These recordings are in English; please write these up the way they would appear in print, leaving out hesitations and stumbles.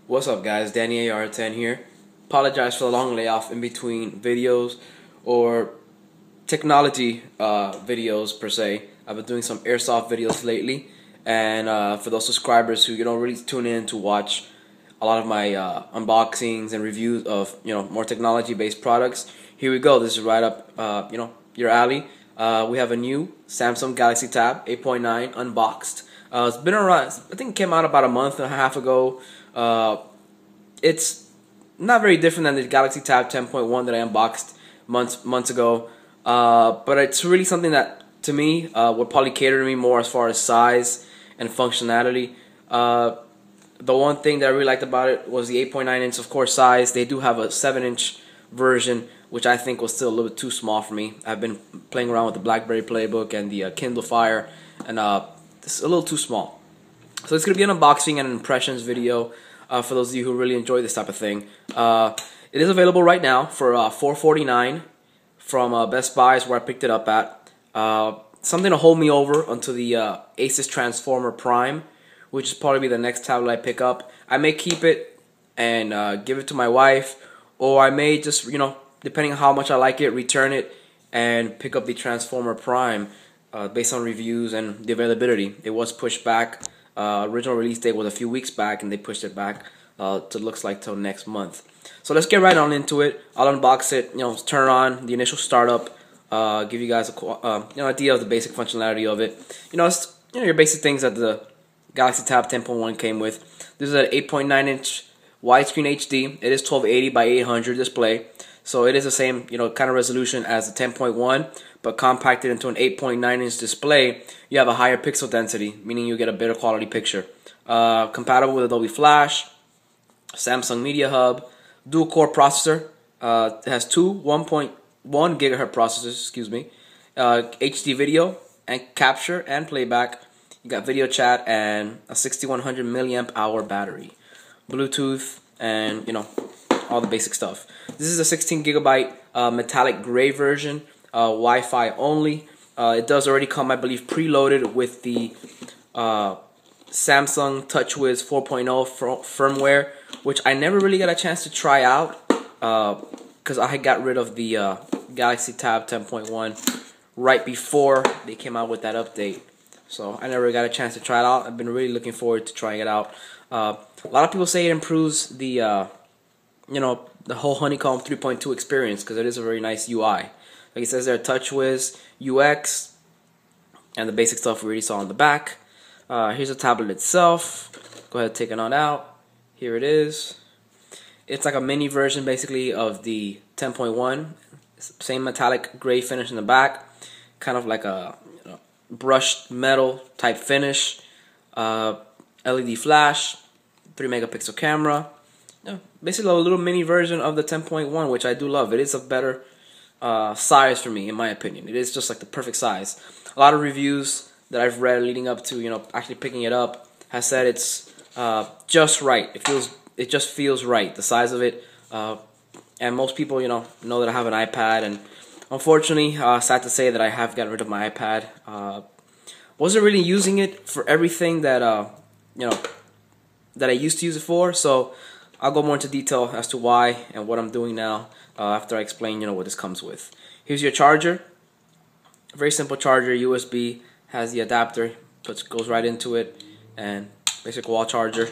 What's up, guys? Danny AR10 here. Apologize for the long layoff in between videos or technology videos per se. I've been doing some airsoft videos lately, and for those subscribers who don't really tune in to watch a lot of my unboxings and reviews of more technology-based products, here we go. This is right up your alley. We have a new Samsung Galaxy Tab 8.9 unboxed. It's been around. I think it came out about a month and a half ago. It's not very different than the Galaxy Tab 10.1 that I unboxed months ago, but it's really something that to me would probably cater to me more as far as size and functionality. The one thing that I really liked about it was the 8.9 inch, of course, size. They do have a 7-inch version, which I think was still a little bit too small for me. I've been playing around with the BlackBerry Playbook and the Kindle Fire, and it's a little too small. So it's going to be an unboxing and an impressions video for those of you who really enjoy this type of thing. It is available right now for $449 from Best Buy is where I picked it up at. Something to hold me over until the Asus Transformer Prime, which is probably the next tablet I pick up. I may keep it and give it to my wife, or I may just, depending on how much I like it, return it and pick up the Transformer Prime based on reviews and the availability. It was pushed back. Original release date was a few weeks back, and they pushed it back to looks like till next month. So let's get right on into it. I'll unbox it, turn on the initial startup, give you guys a idea of the basic functionality of it. It's your basic things that the Galaxy Tab 10.1 came with. This is an 8.9 inch widescreen HD. It is 1280 by 800 display, so it is the same kind of resolution as the 10.1, but compacted into an 8.9 inch display. You have a higher pixel density, meaning you get a better quality picture. Compatible with Adobe Flash, Samsung Media Hub, dual core processor. It has two 1.1 gigahertz processors, HD video and capture and playback. You got video chat and a 6100 milliamp hour battery, Bluetooth, and all the basic stuff. This is a 16 gigabyte metallic gray version, Wi-Fi only. It does already come, I believe, preloaded with the Samsung TouchWiz 4.0 firmware, which I never really got a chance to try out because I had got rid of the Galaxy Tab 10.1 right before they came out with that update. So I never got a chance to try it out. I've been really looking forward to trying it out. A lot of people say it improves the the whole Honeycomb 3.2 experience because it is a very nice UI. Like it says there, TouchWiz UX, and the basic stuff we already saw on the back. Here's the tablet itself. Go ahead and take it on out. Here it is. It's like a mini version basically of the 10.1. Same metallic gray finish in the back, kind of like a brushed metal type finish. LED flash, 3 megapixel camera. Basically a little mini version of the 10.1, which I do love. It is a better size for me, in my opinion. It is just like the perfect size. A lot of reviews that I've read leading up to actually picking it up has said it's just right. It just feels right, the size of it. And most people know that I have an iPad, and unfortunately, sad to say that I have gotten rid of my iPad. Wasn't really using it for everything that that I used to use it for. So I'll go more into detail as to why and what I'm doing now after I explain what this comes with. Here's your charger. Very simple charger, USB, has the adapter, goes right into it, and basic wall charger.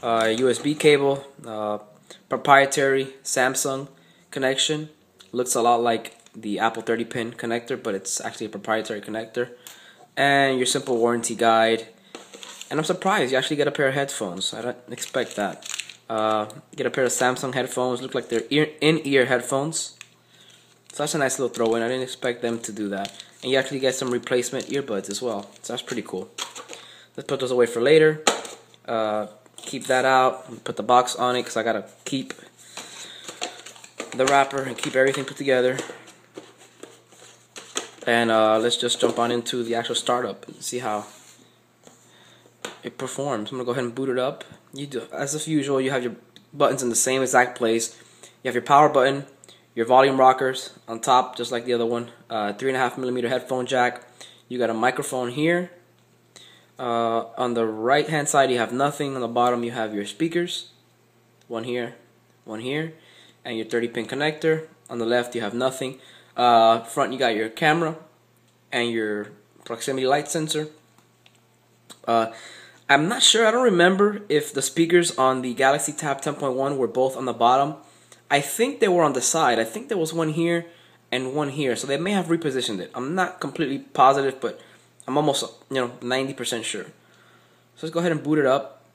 USB cable, proprietary Samsung connection. Looks a lot like the Apple 30-pin connector, but it's actually a proprietary connector. And your simple warranty guide. And I'm surprised you actually get a pair of headphones. I don't expect that. Get a pair of Samsung headphones. Look like they're in-ear headphones. So that's a nice little throw-in. I didn't expect them to do that. And you actually get some replacement earbuds as well. So that's pretty cool. Let's put those away for later. Keep that out. Put the box on it because I gotta keep the wrapper and keep everything put together. And let's just jump on into the actual startup and see how it performs. I'm gonna go ahead and boot it up. As of usual, you have your buttons in the same exact place. You have your power button, your volume rockers on top, just like the other one. 3.5mm headphone jack. You got a microphone here. On the right hand side you have nothing. On the bottom you have your speakers. one here, and your 30-pin connector. On the left, you have nothing. Front, you got your camera and your proximity light sensor. I'm not sure, I don't remember if the speakers on the Galaxy Tab 10.1 were both on the bottom. I think they were on the side. I think there was one here and one here, so they may have repositioned it. I'm not completely positive, but I'm almost 90% sure. So let's go ahead and boot it up.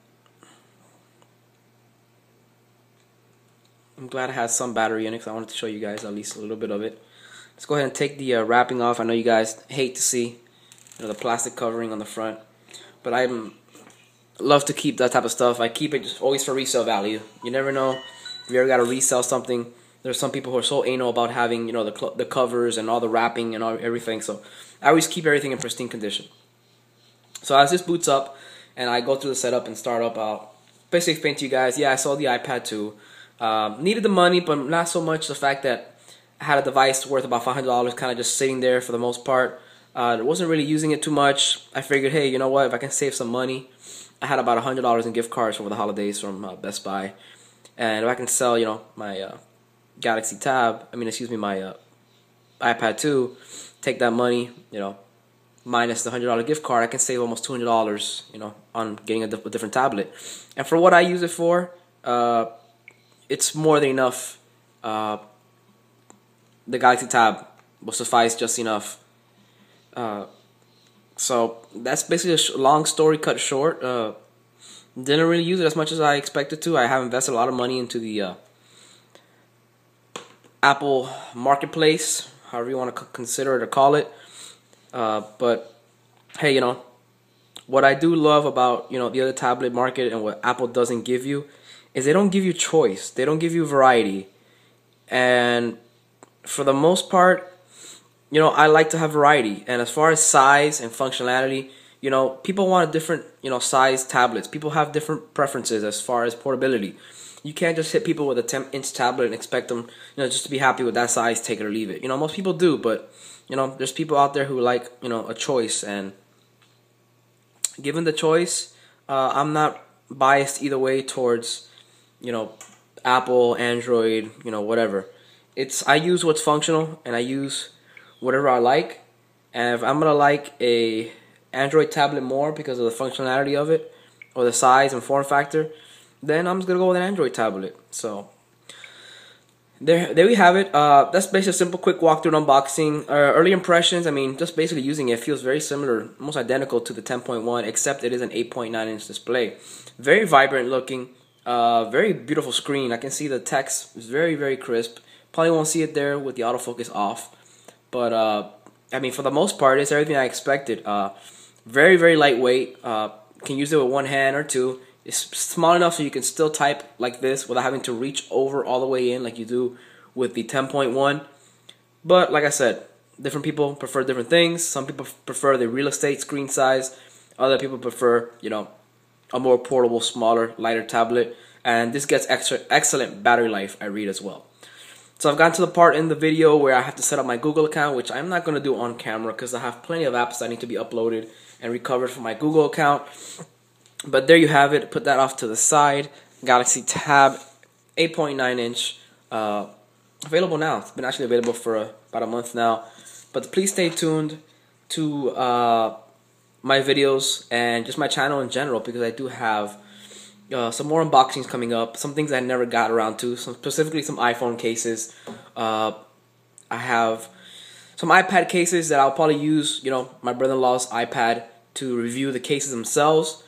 I'm glad it has some battery in it because I wanted to show you guys at least a little bit of it. Let's go ahead and take the wrapping off. I know you guys hate to see the plastic covering on the front, but I love to keep that type of stuff. I keep it just always for resale value. You never know if you ever got to resell something. There's some people who are so anal about having the covers and all the wrapping and everything. So I always keep everything in pristine condition. So as this boots up and I go through the setup and start up, I'll basically explain to you guys. Yeah, I saw the iPad 2. Needed the money, but not so much the fact that I had a device worth about $500 kind of just sitting there for the most part. I wasn't really using it too much. I figured, hey, you know what, if I can save some money. I had about $100 in gift cards over the holidays from Best Buy. And if I can sell, my Galaxy Tab, my iPad 2, take that money, minus the $100 gift card, I can save almost $200, on getting a different tablet. And for what I use it for, it's more than enough. The Galaxy Tab will suffice just enough. So that's basically a long story cut short. Didn't really use it as much as I expected to. I have invested a lot of money into the Apple Marketplace, however you want to consider it or call it. But hey, what I do love about the other tablet market and what Apple doesn't give you is they don't give you choice. They don't give you variety. And for the most part, I like to have variety. And as far as size and functionality, people want a different, size tablets. People have different preferences as far as portability. You can't just hit people with a 10-inch tablet and expect them, just to be happy with that size, take it or leave it. Most people do, but, there's people out there who like, a choice. And given the choice, I'm not biased either way towards, Apple, Android, whatever. I use what's functional, and I use whatever I like. And if I'm gonna like a Android tablet more because of the functionality of it or the size and form factor, then I'm just gonna go with an Android tablet. So there we have it. That's basically a simple quick walkthrough and unboxing. Early impressions, just basically using it feels very similar, almost identical to the 10.1, except it is an 8.9-inch display. Very vibrant looking, very beautiful screen. I can see the text is very, very crisp. Probably won't see it there with the autofocus off, but for the most part, it's everything I expected. Very, very lightweight. Can use it with one hand or two. It's small enough so you can still type like this without having to reach over all the way in like you do with the 10.1. But like I said, different people prefer different things. Some people prefer the real estate screen size. Other people prefer, a more portable, smaller, lighter tablet. And this gets excellent battery life, I read as well. So I've gotten to the part in the video where I have to set up my Google account, which I'm not going to do on camera because I have plenty of apps that need to be uploaded and recovered from my Google account. But there you have it. Put that off to the side. Galaxy Tab 8.9-inch. Available now. It's been actually available for about a month now. But please stay tuned to my videos and just my channel in general because I do have some more unboxings coming up, some things I never got around to, specifically some iPhone cases. I have some iPad cases that I'll probably use, my brother-in-law's iPad to review the cases themselves.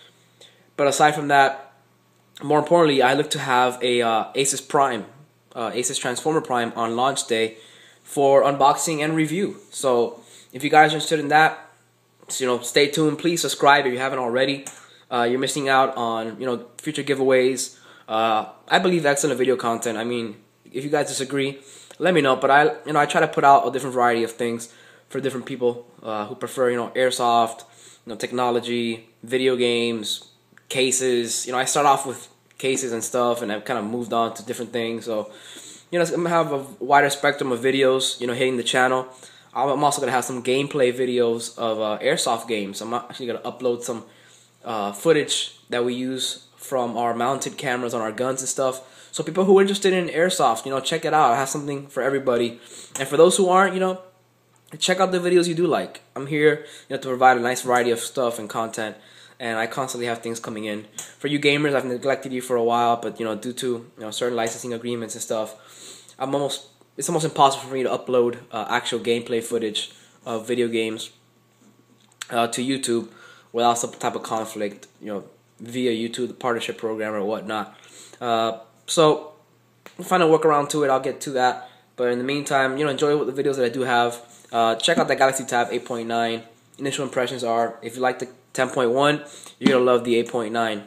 But aside from that, more importantly, I look to have a Asus Prime, Asus Transformer Prime on launch day for unboxing and review. So if you guys are interested in that, stay tuned. Please subscribe if you haven't already. You're missing out on future giveaways. I believe excellent video content. If you guys disagree, let me know. But I try to put out a different variety of things for different people who prefer airsoft, technology, video games, cases. I start off with cases and stuff, and I've kind of moved on to different things. So I'm gonna have a wider spectrum of videos hitting the channel. I'm also gonna have some gameplay videos of airsoft games. I'm actually gonna upload some footage that we use from our mounted cameras on our guns and stuff. So people who are interested in airsoft, check it out. I have something for everybody. And for those who aren't, check out the videos you do like. I'm here, to provide a nice variety of stuff and content, and I constantly have things coming in. For you gamers, I've neglected you for a while, but due to certain licensing agreements and stuff, it's almost impossible for me to upload actual gameplay footage of video games to YouTube without some type of conflict, via YouTube, the partnership program or whatnot. So we'll find a workaround to it. I'll get to that. But in the meantime, enjoy the videos that I do have. Check out the Galaxy Tab 8.9. Initial impressions are, if you like the 10.1, you're going to love the 8.9.